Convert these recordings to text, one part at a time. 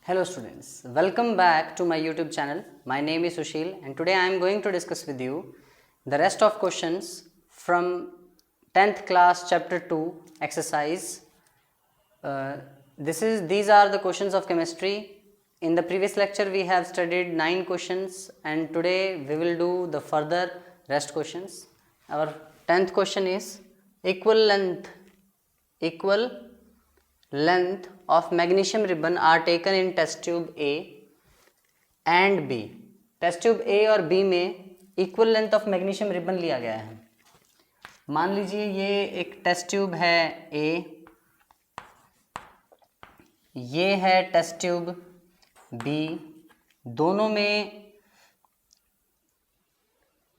Hello students, welcome back to my YouTube channel. My name is Sushil and today I am going to discuss with you the rest of questions from 10th class chapter 2 exercise. These are the questions of chemistry. In the previous lecture we have studied 9 questions and today we will do the further rest questions. Our 10th question is equal length of magnesium ribbon are taken in test tube A and B. Test tube A और B में equal length of magnesium ribbon लिया गया है. मान लीजिए ये एक test tube है A, ये है टेस्ट ट्यूब B. दोनों में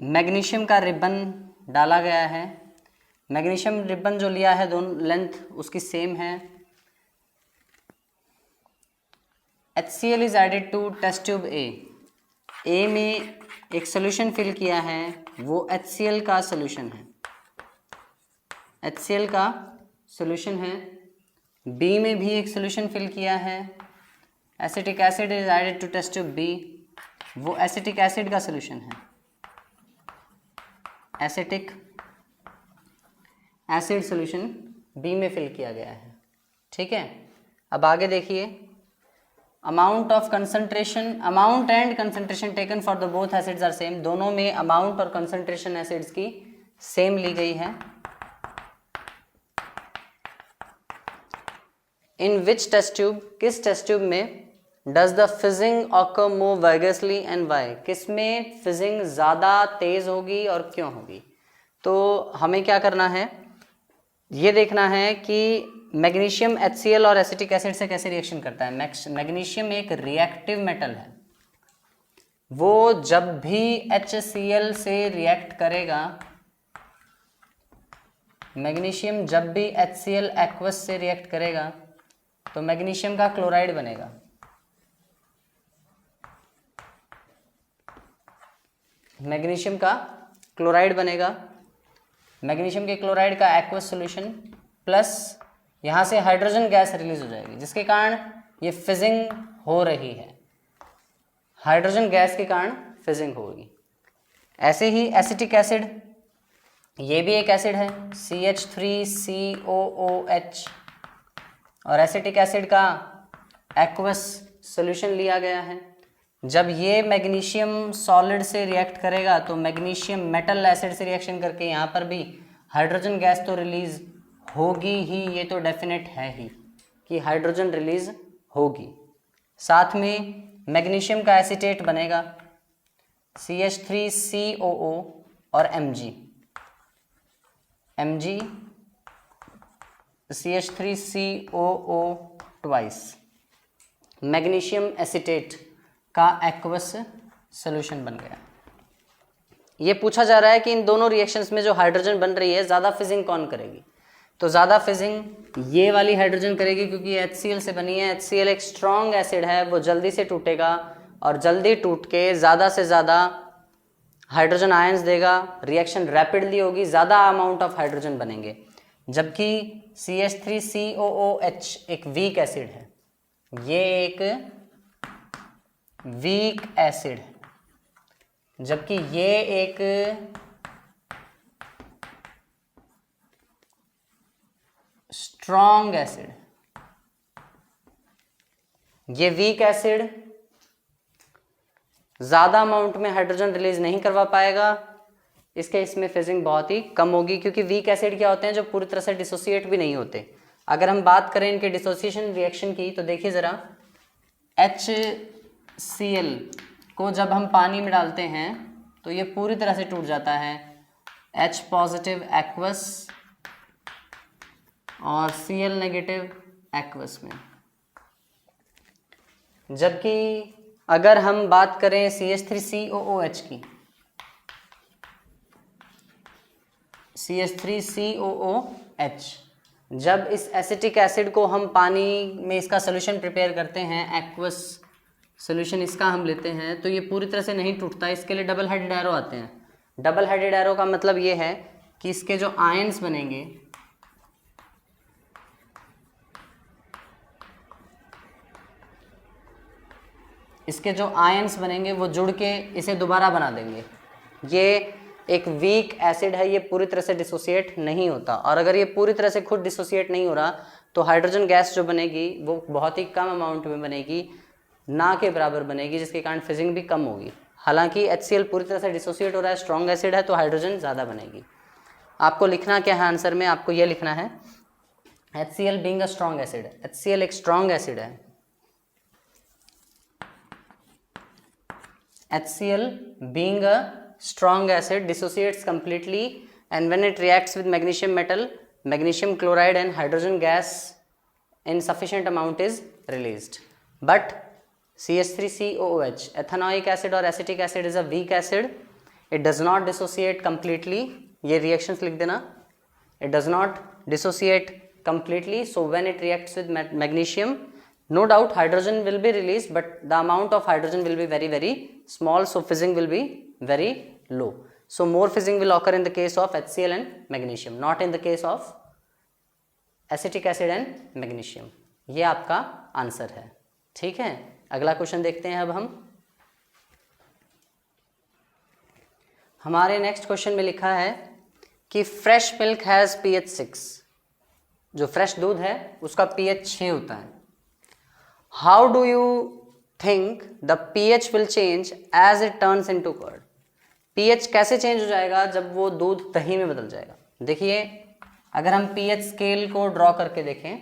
मैग्नीशियम का रिबन डाला गया है. मैग्नीशियम रिबन जो लिया है दोनों लेंथ उसकी सेम है. HCl is added to test tube A. A में एक सोल्यूशन फिल किया है, वो HCl का सोल्यूशन है. HCl का सोल्यूशन है. B में भी एक सोल्यूशन फिल किया है. Acetic acid is added to test tube B. वो एसिटिक एसिड का सोल्यूशन है. एसिटिक एसिड सोल्यूशन B में फिल किया गया है. ठीक है, अब आगे देखिए. Amount and concentration taken for the both acids are same. दोनों में अमाउंट और कंसंट्रेशन एसिड्स की सेम ली गई है. इन विच टेस्ट ट्यूब, किस टेस्ट ट्यूब में does the fizzing occur more vigorously and why, किस में फिजिंग ज़्यादा तेज होगी और क्यों होगी. तो हमें क्या करना है, ये देखना है कि मैग्नीशियम HCl और एसिटिक एसिड से कैसे रिएक्शन करता है. मैग्नीशियम एक रिएक्टिव मेटल है. वो जब भी HCl से रिएक्ट करेगा, मैग्नीशियम जब भी HCl एक्वस से रिएक्ट करेगा तो मैग्नीशियम का क्लोराइड बनेगा. मैग्नीशियम का क्लोराइड बनेगा. मैग्नीशियम के क्लोराइड का एक्वस सॉल्यूशन प्लस यहाँ से हाइड्रोजन गैस रिलीज हो जाएगी, जिसके कारण ये फिजिंग हो रही है. हाइड्रोजन गैस के कारण फिजिंग होगी. ऐसे ही एसिटिक एसिड, ये भी एक एसिड है, CH3COOH, और एसिटिक एसिड का एक्वस सॉल्यूशन लिया गया है. जब ये मैग्नीशियम सॉलिड से रिएक्ट करेगा तो मैग्नीशियम मेटल एसिड से रिएक्शन करके यहाँ पर भी हाइड्रोजन गैस तो रिलीज होगी ही. ये तो डेफिनेट है ही कि हाइड्रोजन रिलीज होगी. साथ में मैग्नीशियम का एसीटेट बनेगा, CH3COO और Mg CH3COO twice. Magnesium acetate का एक्वस सॉल्यूशन बन गया. ये पूछा जा रहा है कि इन दोनों रिएक्शंस में जो हाइड्रोजन बन रही है ज़्यादा फिजिंग कौन करेगी. तो ज़्यादा फिजिंग ये वाली हाइड्रोजन करेगी, क्योंकि ये HCl से बनी है. HCl एक स्ट्रॉन्ग एसिड है, वो जल्दी से टूटेगा और जल्दी टूट के ज़्यादा से ज़्यादा हाइड्रोजन आयंस देगा. रिएक्शन रैपिडली होगी, ज़्यादा अमाउंट ऑफ हाइड्रोजन बनेंगे. जबकि CH3COOH एक वीक एसिड है. ये एक वीक एसिड है, जबकि ये एक स्ट्रॉन्ग एसिड. ये वीक एसिड ज़्यादा अमाउंट में हाइड्रोजन रिलीज नहीं करवा पाएगा. इसके इसमें फिजिंग बहुत ही कम होगी, क्योंकि वीक एसिड क्या होते हैं, जो पूरी तरह से डिसोसिएट भी नहीं होते. अगर हम बात करें इनके डिसोसिएशन रिएक्शन की, तो देखिए ज़रा, HCl को जब हम पानी में डालते हैं तो ये पूरी तरह से टूट जाता है. H पॉजिटिव एक्वस और Cl नेगेटिव एक्वस में. जबकि अगर हम बात करें CH3COOH की, CH3COOH, जब इस एसिटिक एसिड को हम पानी में इसका सोल्यूशन प्रिपेयर करते हैं, एक्वस सोल्यूशन इसका हम लेते हैं, तो ये पूरी तरह से नहीं टूटता. इसके लिए डबल हेडेड एरो आते हैं. डबल हेडेड एरो का मतलब ये है कि इसके जो आयंस बनेंगे इसके जो आयंस बनेंगे वो जुड़ के इसे दोबारा बना देंगे। ये एक वीक एसिड है, ये पूरी तरह से डिसोसिएट नहीं होता, और अगर ये पूरी तरह से खुद डिसोसिएट नहीं हो रहा तो हाइड्रोजन गैस जो बनेगी वो बहुत ही कम अमाउंट में बनेगी, ना के बराबर बनेगी, जिसके कारण फिजिंग भी कम होगी। हालांकि HCl पूरी तरह से डिसोसिएट हो रहा है, स्ट्रॉन्ग एसिड है, तो हाइड्रोजन ज़्यादा बनेगी। आपको लिखना क्या है आंसर में, आपको ये लिखना है HCl being a strong acid. HCl एक स्ट्रॉन्ग एसिड है। HCl being a strong acid dissociates completely, and when it reacts with magnesium metal, magnesium chloride and hydrogen gas in sufficient amount is released. But CH3COOH, ethanoic acid or acetic acid, is a weak acid. It does not dissociate completely. ये reactions लिख देना. It does not dissociate completely. So when it reacts with magnesium, no doubt hydrogen will be released, but the amount of hydrogen will be very, very small. So fizzing will be very low. So more fizzing will occur in the case of HCl and magnesium, not in the case of acetic acid and magnesium. ये आपका answer है। ठीक है, अगला question देखते हैं अब हम। हमारे नेक्स्ट क्वेश्चन में लिखा है कि फ्रेश मिल्क हैज pH 6। जो फ्रेश दूध है उसका pH 6 होता है। How do you think the pH will change as it turns into curd? pH कैसे चेंज हो जाएगा जब वो दूध दही में बदल जाएगा? देखिए, अगर हम pH स्केल को ड्रॉ करके देखें,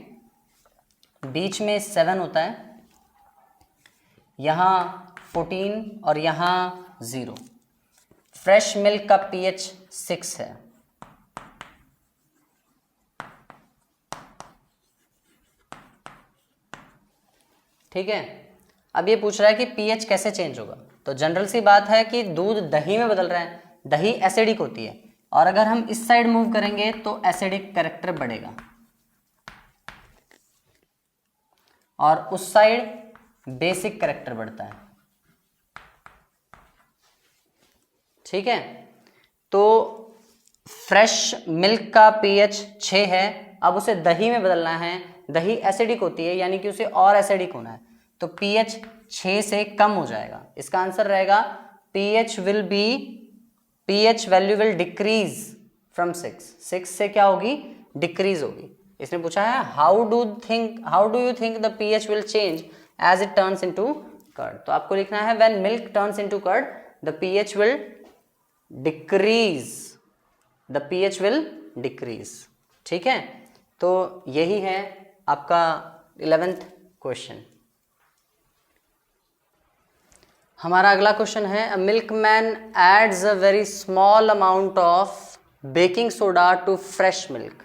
बीच में 7 होता है, यहाँ 14 और यहाँ 0। फ्रेश मिल्क का pH 6 है। ठीक है, अब ये पूछ रहा है कि pH कैसे चेंज होगा। तो जनरल सी बात है कि दूध दही में बदल रहा है, दही एसिडिक होती है, और अगर हम इस साइड मूव करेंगे तो एसिडिक कैरेक्टर बढ़ेगा, और उस साइड बेसिक कैरेक्टर बढ़ता है। ठीक है, तो फ्रेश मिल्क का pH 6 है, अब उसे दही में बदलना है, दही एसिडिक होती है, यानी कि उसे और एसिडिक होना है, तो pH 6 से कम हो जाएगा। इसका आंसर रहेगा pH value will decrease from 6 से क्या होगी, डिक्रीज होगी। इसने पूछा है how do you think the pH will change as it turns into curd. तो आपको लिखना है when milk turns into curd the pH will decrease. ठीक है, तो यही है आपका 11th क्वेश्चन। हमारा अगला क्वेश्चन है, a milkman adds a very small amount of baking soda to fresh milk.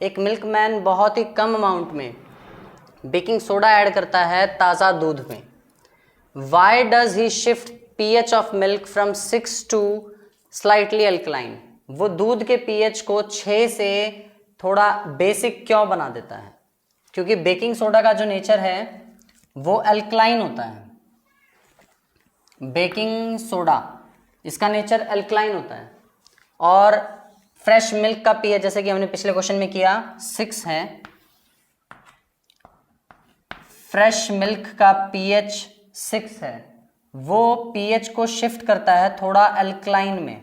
एक मिल्कमैन बहुत ही कम अमाउंट में बेकिंग सोडा ऐड करता है ताज़ा दूध में। Why does he shift pH of milk from 6 to slightly alkaline. वो दूध के pH को 6 से थोड़ा बेसिक क्यों बना देता है? क्योंकि बेकिंग सोडा का जो नेचर है वो अल्कलाइन होता है। बेकिंग सोडा इसका नेचर अल्कलाइन होता है, और फ्रेश मिल्क का pH जैसे कि हमने पिछले क्वेश्चन में किया 6 है। फ्रेश मिल्क का pH 6 है, वो pH को शिफ्ट करता है थोड़ा अल्कलाइन में।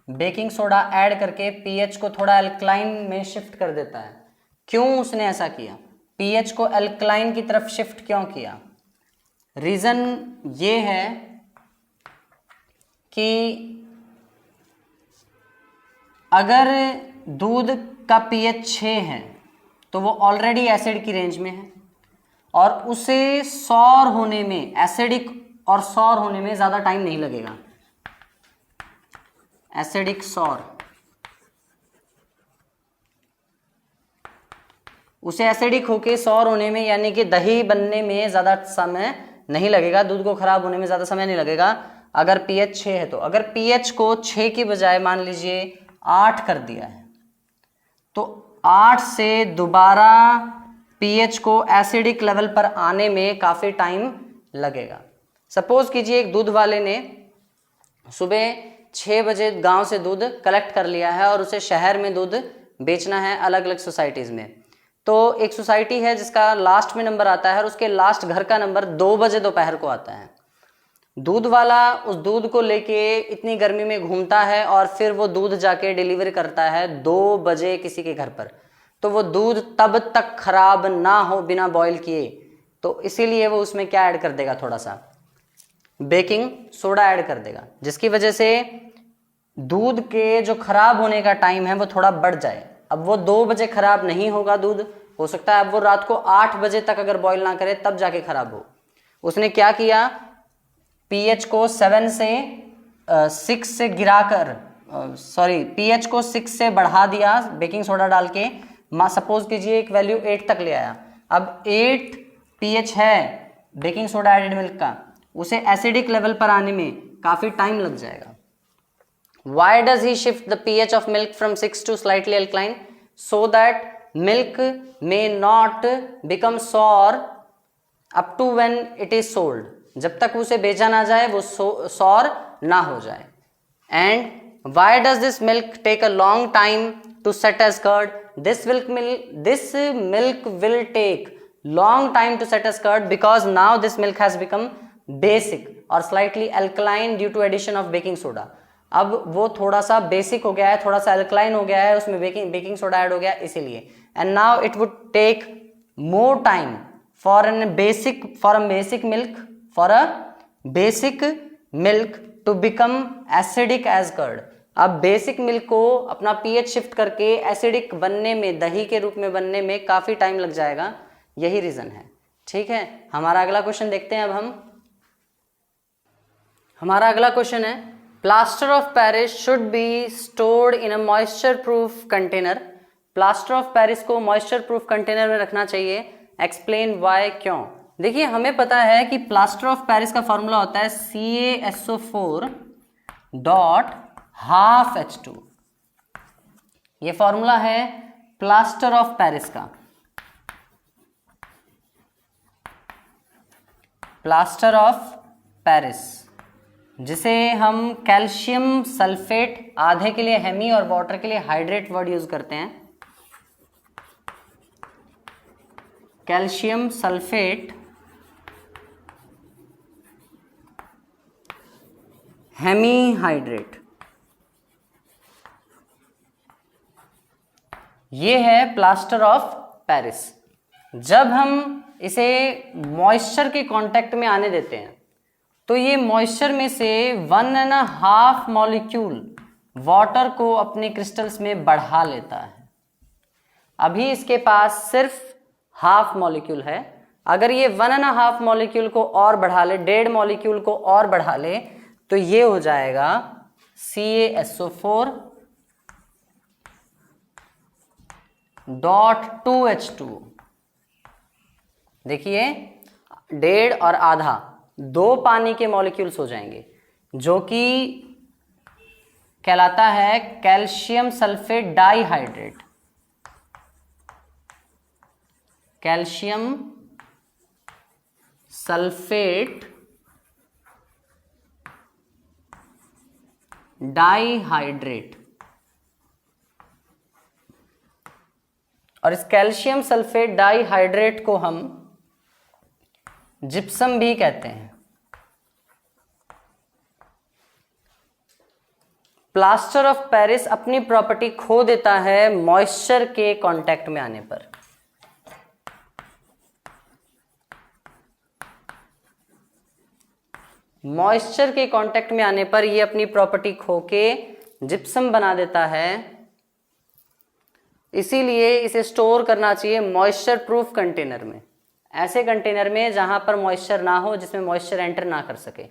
बेकिंग सोडा ऐड करके pH को थोड़ा अल्कलाइन में शिफ्ट कर देता है। क्यों उसने ऐसा किया? pH को अल्कलाइन की तरफ शिफ्ट क्यों किया? रीजन ये है कि अगर दूध का pH 6 है तो वो ऑलरेडी एसिड की रेंज में है, और उसे सौर होने में, एसिडिक और सौर होने में ज़्यादा टाइम नहीं लगेगा। एसिडिक सौर, उसे एसिडिक होके सौर होने में यानी कि दही बनने में ज़्यादा समय नहीं लगेगा, दूध को खराब होने में ज़्यादा समय नहीं लगेगा अगर pH 6 है तो। अगर pH को 6 की बजाय मान लीजिए 8 कर दिया है तो 8 से दोबारा pH को एसिडिक लेवल पर आने में काफ़ी टाइम लगेगा। सपोज कीजिए एक दूध वाले ने सुबह 6 बजे गांव से दूध कलेक्ट कर लिया है और उसे शहर में दूध बेचना है अलग अलग सोसाइटीज़ में। तो एक सोसाइटी है जिसका लास्ट में नंबर आता है और उसके लास्ट घर का नंबर 2 बजे दोपहर को आता है। दूध वाला उस दूध को लेके इतनी गर्मी में घूमता है और फिर वो दूध जाके डिलीवर करता है 2 बजे किसी के घर पर, तो वो दूध तब तक खराब ना हो बिना बॉईल किए, तो इसीलिए वो उसमें क्या ऐड कर देगा, थोड़ा सा बेकिंग सोडा ऐड कर देगा, जिसकी वजह से दूध के जो खराब होने का टाइम है वो थोड़ा बढ़ जाए। अब वो 2 बजे खराब नहीं होगा दूध, हो सकता है अब वो रात को 8 बजे तक अगर बॉईल ना करे तब जाके खराब हो। उसने क्या किया, पीएच को 7 से 6 से गिराकर पीएच को 6 से बढ़ा दिया बेकिंग सोडा डाल के। सपोज कीजिए एक वैल्यू 8 तक ले आया, अब 8 पीएच है बेकिंग सोडा एडेड मिल्क का, उसे एसिडिक लेवल पर आने में काफी टाइम लग जाएगा। Why does he shift the pH of milk from 6 to slightly alkaline? So that milk may not become sour up to when it is sold. जब तक उसे बेचा ना जाए वो sour ना हो जाए। And why does this milk take a long time to set as curd? This milk will take long time to set as curd because now this milk has become basic or slightly alkaline due to addition of baking soda. अब वो थोड़ा सा basic हो गया है, थोड़ा सा alkaline हो गया है, उसमें बेकिंग सोडा ऐड हो गया इसीलिए। And now it would take more time for a basic milk to become acidic as curd. अब बेसिक मिल्क को अपना पीएच शिफ्ट करके एसिडिक बनने में, दही के रूप में बनने में काफी टाइम लग जाएगा, यही रीजन है। ठीक है, हमारा अगला क्वेश्चन देखते हैं। अब हमारा अगला क्वेश्चन है, plaster of Paris should be stored in a moisture proof container. Plaster of Paris को मॉइस्चर प्रूफ कंटेनर में रखना चाहिए। एक्सप्लेन वाई, क्यों। देखिए हमें पता है कि प्लास्टर ऑफ पेरिस का फॉर्मूला होता है CaSO4 डॉट हाफ H2। ये फॉर्मूला है प्लास्टर ऑफ पेरिस का। प्लास्टर ऑफ पेरिस जिसे हम कैल्शियम सल्फेट, आधे के लिए हेमी और वाटर के लिए हाइड्रेट वर्ड यूज करते हैं, कैल्शियम सल्फेट हेमी हाइड्रेट, ये है प्लास्टर ऑफ पेरिस। जब हम इसे मॉइस्चर के कांटेक्ट में आने देते हैं तो ये मॉइस्चर में से 1.5 मॉलिक्यूल वाटर को अपने क्रिस्टल्स में बढ़ा लेता है। अभी इसके पास सिर्फ हाफ मॉलिक्यूल है, अगर ये 1.5 मॉलिक्यूल को और बढ़ा ले, 1.5 मॉलिक्यूल को और बढ़ा ले, तो ये हो जाएगा CaSO4 डॉट 2H2। देखिए 1.5 और आधा, 2 पानी के मॉलिक्यूल्स हो जाएंगे, जो कि कहलाता है calcium sulphate dihydrate. Calcium sulphate dihydrate. और इस कैल्शियम सल्फेट डाइहाइड्रेट को हम जिप्सम भी कहते हैं। प्लास्टर ऑफ पेरिस अपनी प्रॉपर्टी खो देता है मॉइस्चर के कांटेक्ट में आने पर। मॉइस्चर के कांटेक्ट में आने पर ये अपनी प्रॉपर्टी खो के जिप्सम बना देता है, इसीलिए इसे स्टोर करना चाहिए मॉइस्चर प्रूफ कंटेनर में, ऐसे कंटेनर में जहां पर मॉइस्चर ना हो, जिसमें मॉइस्चर एंटर ना कर सके।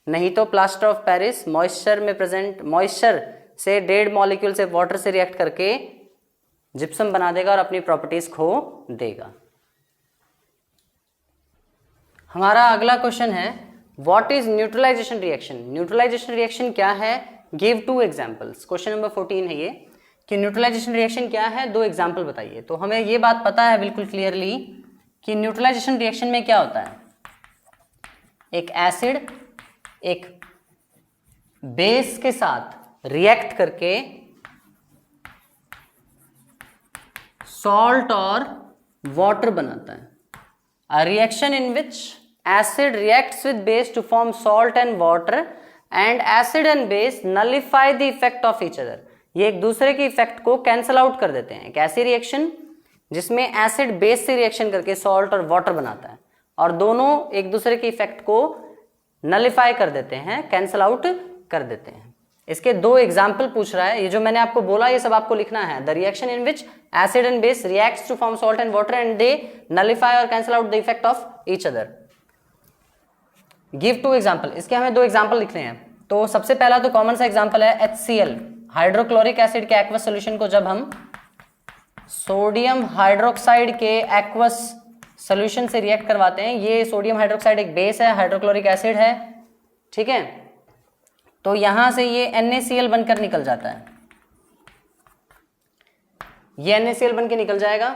नहीं तो प्लास्टर ऑफ पेरिस मॉइस्चर में प्रेजेंट, मॉइस्चर से 1.5 मॉलिक्यूल से वाटर से रिएक्ट करके जिप्सम बना देगा और अपनी प्रॉपर्टीज खो देगा। हमारा अगला क्वेश्चन है, what is neutralisation reaction. Neutralisation reaction क्या है, गिव 2 एग्जांपल्स। क्वेश्चन नंबर 14 है ये कि न्यूट्रलाइजेशन रिएक्शन क्या है, 2 एग्जांपल बताइए। तो हमें ये बात पता है बिल्कुल क्लियरली कि न्यूट्रलाइजेशन रिएक्शन में क्या होता है, एक एसिड एक बेस के साथ रिएक्ट करके सॉल्ट और वाटर बनाता है। A reaction in which acid reacts with base to form salt and water and acid and base nullify the effect of each other. ये एक दूसरे के इफेक्ट को कैंसल आउट कर देते हैं। एक ऐसी रिएक्शन जिसमें एसिड बेस से रिएक्शन करके सॉल्ट और वाटर बनाता है और दोनों एक दूसरे के इफेक्ट को नलिफाई कर देते हैं, कैंसल आउट कर देते हैं। इसके दो एग्जाम्पल पूछ रहा है। ये जो मैंने आपको बोला ये सब आपको लिखना है। The reaction in which acid and base reacts to form salt and water and they nullify or cancel out the effect of each other. Give 2 example. इसके हमें 2 एग्जाम्पल लिखने हैं। तो सबसे पहला तो कॉमन सा एग्जाम्पल है HCl, हाइड्रोक्लोरिक एसिड के एक्वस सोल्यूशन को जब हम सोडियम हाइड्रोक्साइड के एक्वस सोल्यूशन से रिएक्ट करवाते हैं। ये सोडियम हाइड्रोक्साइड एक बेस है, हाइड्रोक्लोरिक एसिड है, ठीक है। तो यहां से ये NaCl बनकर निकल जाता है। ये NaCl बनकर निकल जाएगा।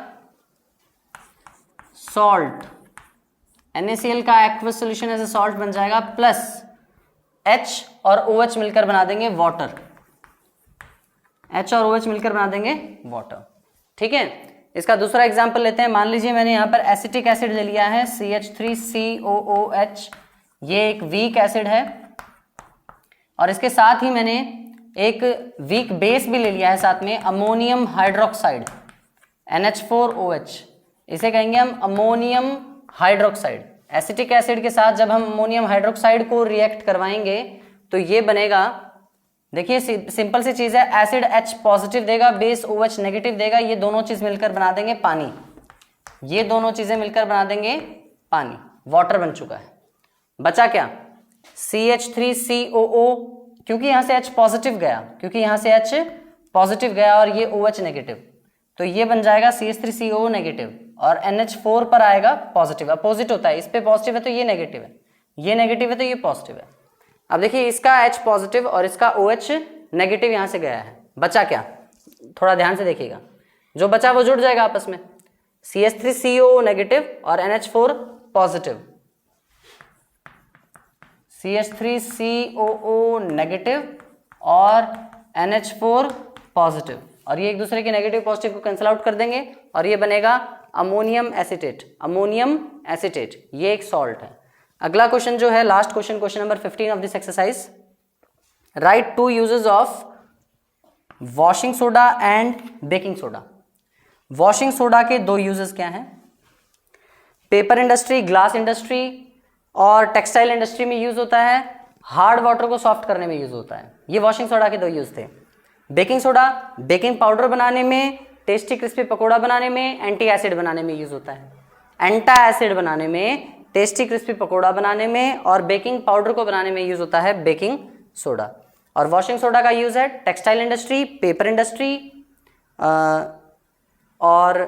सॉल्ट, NaCl का aqueous solution as a salt बन जाएगा, प्लस H और OH मिलकर बना देंगे वाटर। H और OH मिलकर बना देंगे वाटर, ठीक है। इसका दूसरा एग्जांपल लेते हैं। मान लीजिए मैंने यहाँ पर एसिटिक एसिड ले लिया है CH3COOH। ये एक वीक एसिड है और इसके साथ ही मैंने एक वीक बेस भी ले लिया है साथ में, अमोनियम हाइड्रोक्साइड NH4OH। इसे कहेंगे हम अमोनियम हाइड्रोक्साइड। एसिटिक एसिड के साथ जब हम अमोनियम हाइड्रोक्साइड को रिएक्ट करवाएंगे तो ये बनेगा, देखिए सिंपल सी चीज है, एसिड H पॉजिटिव देगा, बेस OH नेगेटिव देगा। ये दोनों चीज मिलकर बना देंगे पानी। ये दोनों चीजें मिलकर बना देंगे पानी। वाटर बन चुका है। बचा क्या? CH3COO, क्योंकि यहां से H पॉजिटिव गया, क्योंकि यहां से H पॉजिटिव गया और ये OH नेगेटिव, तो ये बन जाएगा CH3COO नेगेटिव और NH4 पर आएगा पॉजिटिव। अपोजिट होता है, इस पे पॉजिटिव है तो ये नेगेटिव है, ये नेगेटिव है तो ये पॉजिटिव है। अब देखिए इसका H पॉजिटिव और इसका OH नेगेटिव यहां से गया है। बचा क्या? थोड़ा ध्यान से देखिएगा, जो बचा वो जुड़ जाएगा आपस में। CH3COO नेगेटिव और NH4 पॉजिटिव, CH3COO नेगेटिव और NH4 पॉजिटिव, और ये एक दूसरे के नेगेटिव पॉजिटिव को कैंसिल आउट कर देंगे और ये बनेगा अमोनियम एसीटेट। अमोनियम एसीटेट ये एक सॉल्ट है। अगला क्वेश्चन जो है last question, question number 15 of this exercise. Right 2 uses of washing soda and baking soda. Washing soda के 2 यूजेस क्या हैं? पेपर इंडस्ट्री, ग्लास इंडस्ट्री और टेक्सटाइल इंडस्ट्री में यूज होता है। हार्ड वाटर को सॉफ्ट करने में यूज होता है। ये वॉशिंग सोडा के 2 यूज थे। बेकिंग सोडा बेकिंग पाउडर बनाने में, टेस्टी क्रिस्पी पकोड़ा बनाने में, एंटी एसिड बनाने में यूज होता है। एंटा एसिड बनाने में, टेस्टी क्रिस्पी पकोड़ा बनाने में और बेकिंग पाउडर को बनाने में यूज होता है बेकिंग सोडा। और वॉशिंग सोडा का यूज है टेक्सटाइल इंडस्ट्री, पेपर इंडस्ट्री और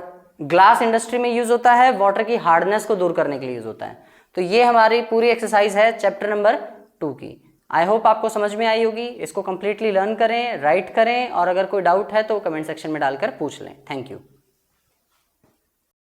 ग्लास इंडस्ट्री में यूज होता है। वाटर की हार्डनेस को दूर करने के लिए यूज होता है। तो ये हमारी पूरी एक्सरसाइज है चैप्टर नंबर 2 की। आई होप आपको समझ में आई होगी। इसको कंप्लीटली लर्न करें, राइट करें और अगर कोई डाउट है तो कमेंट सेक्शन में डालकर पूछ लें। Thank you.